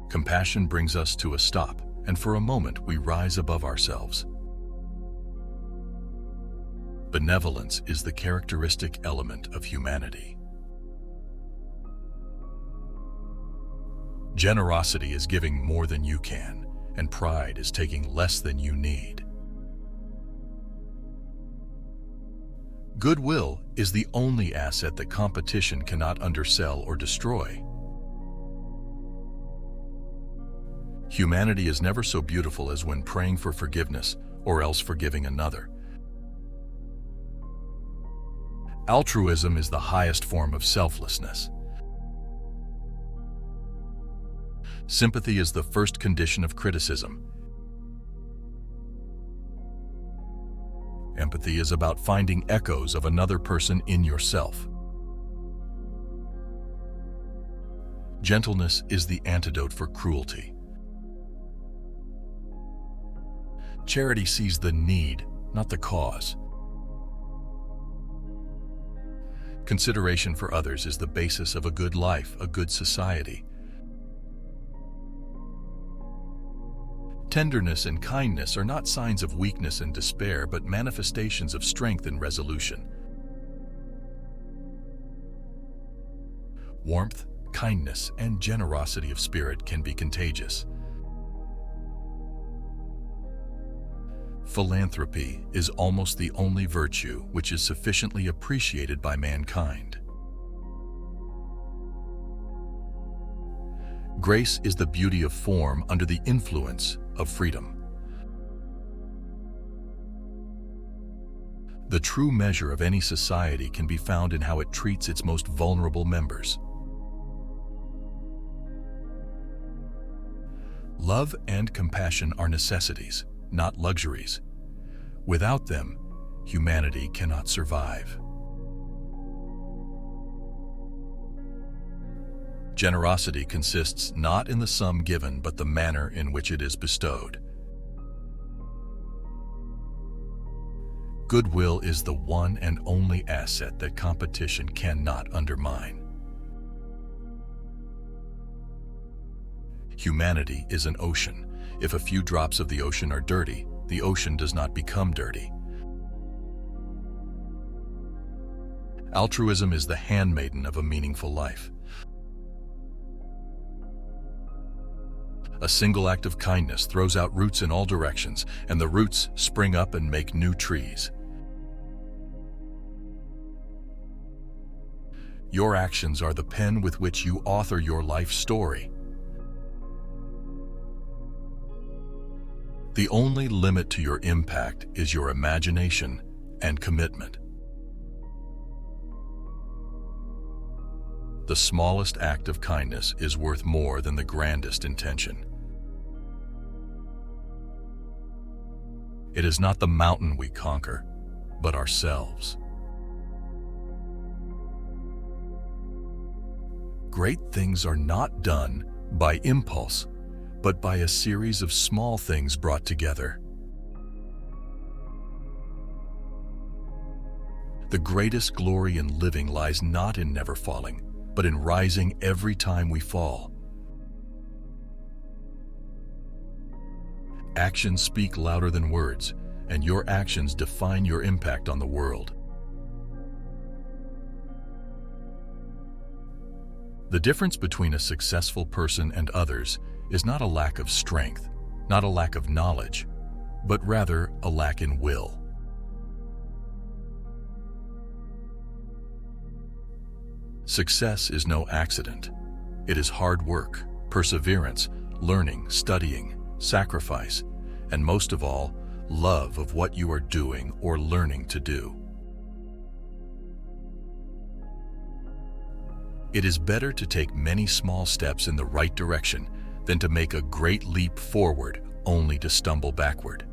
Compassion brings us to a stop, and for a moment we rise above ourselves. Benevolence is the characteristic element of humanity. Generosity is giving more than you can, and pride is taking less than you need. Goodwill is the only asset that competition cannot undersell or destroy. Humanity is never so beautiful as when praying for forgiveness or else forgiving another. Altruism is the highest form of selflessness. Sympathy is the first condition of criticism. Empathy is about finding echoes of another person in yourself. Gentleness is the antidote for cruelty. Charity sees the need, not the cause. Consideration for others is the basis of a good life, a good society. Tenderness and kindness are not signs of weakness and despair, but manifestations of strength and resolution. Warmth, kindness, and generosity of spirit can be contagious. Philanthropy is almost the only virtue which is sufficiently appreciated by mankind. Grace is the beauty of form under the influence of freedom. The true measure of any society can be found in how it treats its most vulnerable members. Love and compassion are necessities, not luxuries. Without them, humanity cannot survive. Generosity consists not in the sum given, but the manner in which it is bestowed. Goodwill is the one and only asset that competition cannot undermine. Humanity is an ocean. If a few drops of the ocean are dirty, the ocean does not become dirty. Altruism is the handmaiden of a meaningful life. A single act of kindness throws out roots in all directions, and the roots spring up and make new trees. Your actions are the pen with which you author your life story. The only limit to your impact is your imagination and commitment. The smallest act of kindness is worth more than the grandest intention. It is not the mountain we conquer, but ourselves. Great things are not done by impulse, but by a series of small things brought together. The greatest glory in living lies not in never falling, but in rising every time we fall. Actions speak louder than words, and your actions define your impact on the world. The difference between a successful person and others is not a lack of strength, not a lack of knowledge, but rather a lack in will. Success is no accident. It is hard work, perseverance, learning, studying, sacrifice, and most of all, love of what you are doing or learning to do. It is better to take many small steps in the right direction than to make a great leap forward only to stumble backward.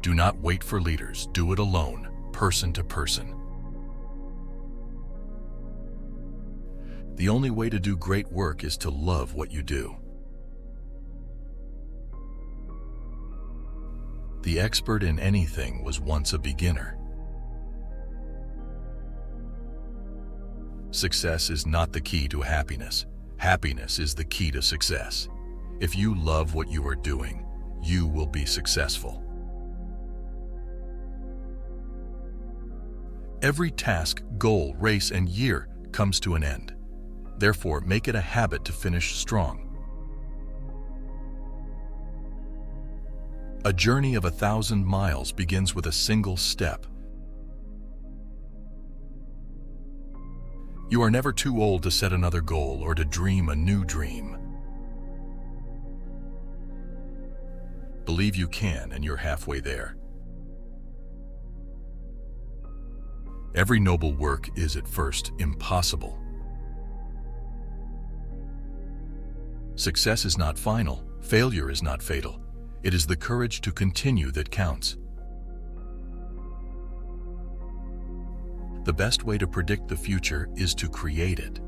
Do not wait for leaders. Do it alone, person to person. The only way to do great work is to love what you do. The expert in anything was once a beginner. Success is not the key to happiness. Happiness is the key to success. If you love what you are doing, you will be successful. Every task, goal, race, and year comes to an end. Therefore, make it a habit to finish strong. A journey of 1,000 miles begins with a single step. You are never too old to set another goal or to dream a new dream. Believe you can, and you're halfway there. Every noble work is at first impossible. Success is not final. Failure is not fatal. It is the courage to continue that counts. The best way to predict the future is to create it.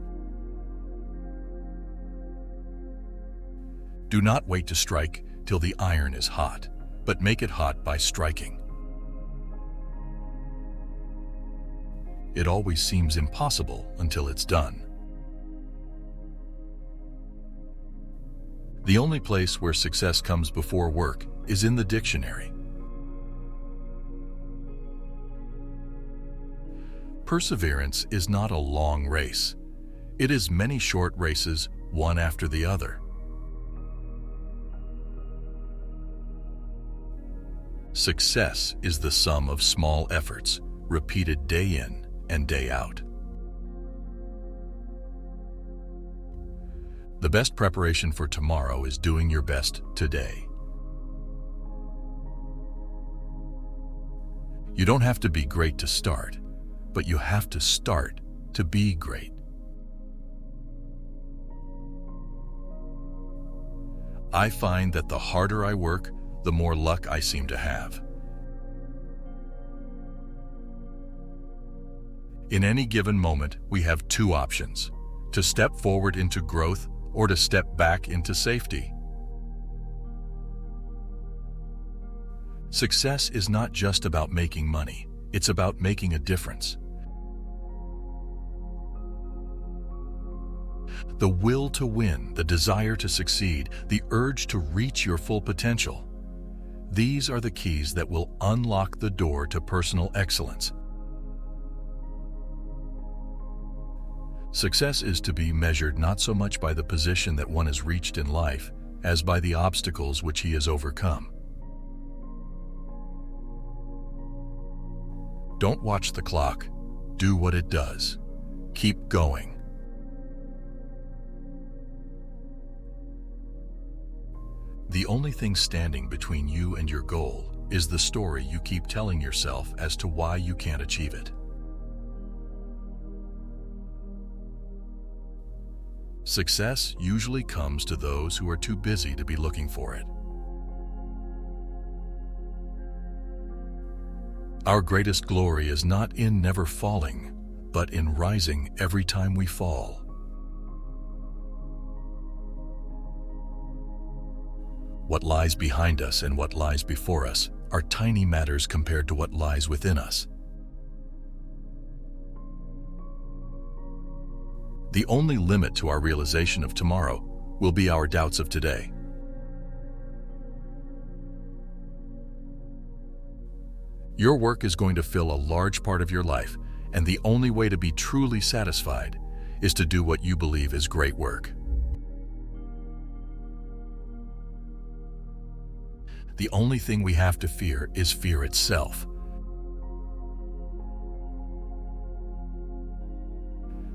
Do not wait to strike till the iron is hot, but make it hot by striking. It always seems impossible until it's done. The only place where success comes before work is in the dictionary. Perseverance is not a long race. It is many short races, one after the other. Success is the sum of small efforts, repeated day in and day out. The best preparation for tomorrow is doing your best today. You don't have to be great to start, but you have to start to be great. I find that the harder I work, the more luck I seem to have. In any given moment, we have two options: to step forward into growth or to step back into safety. Success is not just about making money, it's about making a difference. The will to win, the desire to succeed, the urge to reach your full potential. These are the keys that will unlock the door to personal excellence. Success is to be measured not so much by the position that one has reached in life, as by the obstacles which he has overcome. Don't watch the clock. Do what it does. Keep going. The only thing standing between you and your goal is the story you keep telling yourself as to why you can't achieve it. Success usually comes to those who are too busy to be looking for it. Our greatest glory is not in never falling, but in rising every time we fall. What lies behind us and what lies before us are tiny matters compared to what lies within us. The only limit to our realization of tomorrow will be our doubts of today. Your work is going to fill a large part of your life, and the only way to be truly satisfied is to do what you believe is great work. The only thing we have to fear is fear itself.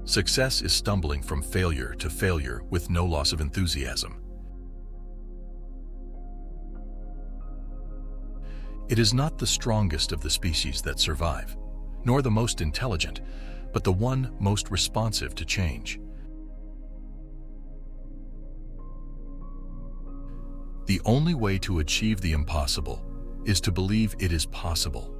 Success is stumbling from failure to failure with no loss of enthusiasm. It is not the strongest of the species that survive, nor the most intelligent, but the one most responsive to change. The only way to achieve the impossible is to believe it is possible.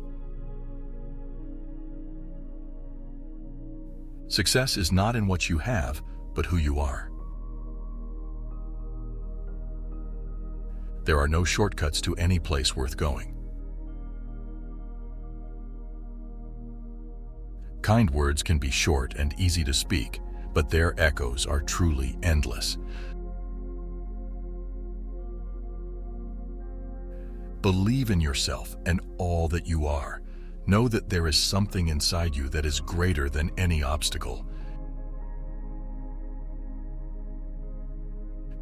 Success is not in what you have, but who you are. There are no shortcuts to any place worth going. Kind words can be short and easy to speak, but their echoes are truly endless. Believe in yourself and all that you are. Know that there is something inside you that is greater than any obstacle.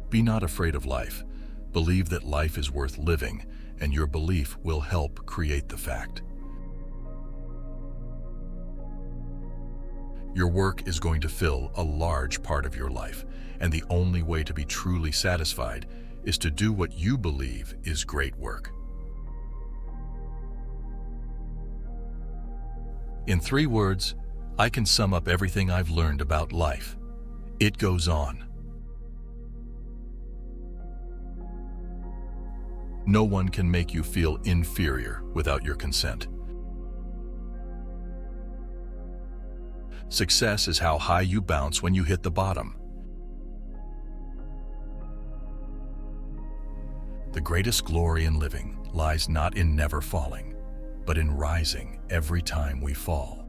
Be not afraid of life. Believe that life is worth living, and your belief will help create the fact. Your work is going to fill a large part of your life, and the only way to be truly satisfied is to do what you believe is great work. In 3 words, I can sum up everything I've learned about life. It goes on. No one can make you feel inferior without your consent. Success is how high you bounce when you hit the bottom. The greatest glory in living lies not in never falling, but in rising every time we fall.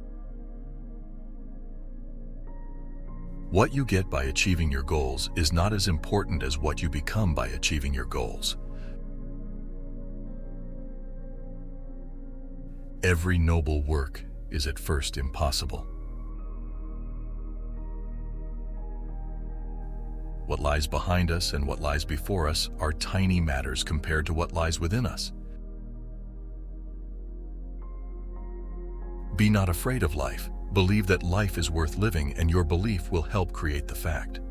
What you get by achieving your goals is not as important as what you become by achieving your goals. Every noble work is at first impossible. What lies behind us and what lies before us are tiny matters compared to what lies within us. Be not afraid of life. Believe that life is worth living, and your belief will help create the fact.